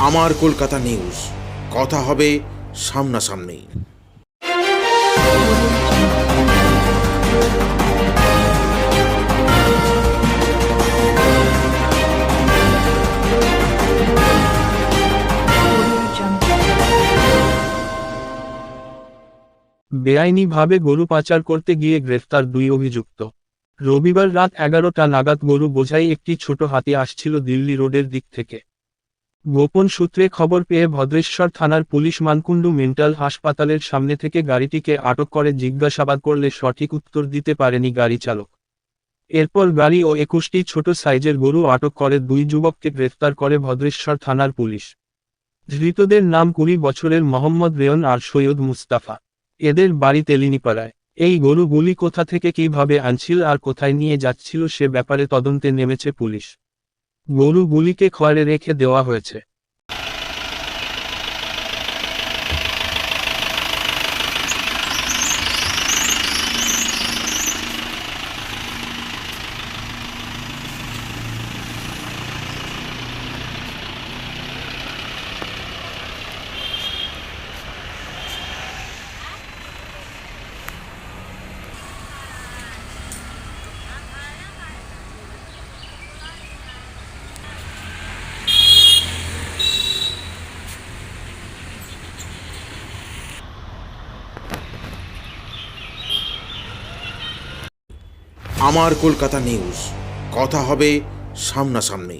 আমার কলকাতা নিউজ, কথা হবে সামনাসামনি। বেআইনিভাবে গরু পাচার করতে গিয়ে গ্রেফতার 2 অভিযুক্ত। রবিবার রাত 11টা নাগাদ গরু বোঝাই একটি ছোট হাতি আসছিল দিল্লি রোডের দিক থেকে। গোপন সূত্রে খবর পেয়ে ভদ্রেশ্বর থানার পুলিশ মানকুণ্ডু মেন্টাল হাসপাতালের সামনে থেকে গাড়িটিকে আটক করে জিজ্ঞাসাবাদ করলে সঠিক উত্তর দিতে পারেনি গাড়ি চালক। এরপর গাড়ি ও 21টি ছোট সাইজের গরু আটক করে 2 যুবককে গ্রেফতার করে ভদ্রেশ্বর থানার পুলিশ। ধৃতদের নাম 20 বছরের মোহাম্মদ রেয়ন আর সৈয়দ মুস্তাফা। এদের বাড়ি তেলিনীপাড়ায়। এই গরুগুলি কোথা থেকে কিভাবে আনছিল আর কোথায় নিয়ে যাচ্ছিল সে ব্যাপারে তদন্তে নেমেছে পুলিশ। গরুগুলিকে খোয়ারে রেখে দেওয়া হয়েছে। আমার কলকাতা নিউজ, কথা হবে সামনাসামনি।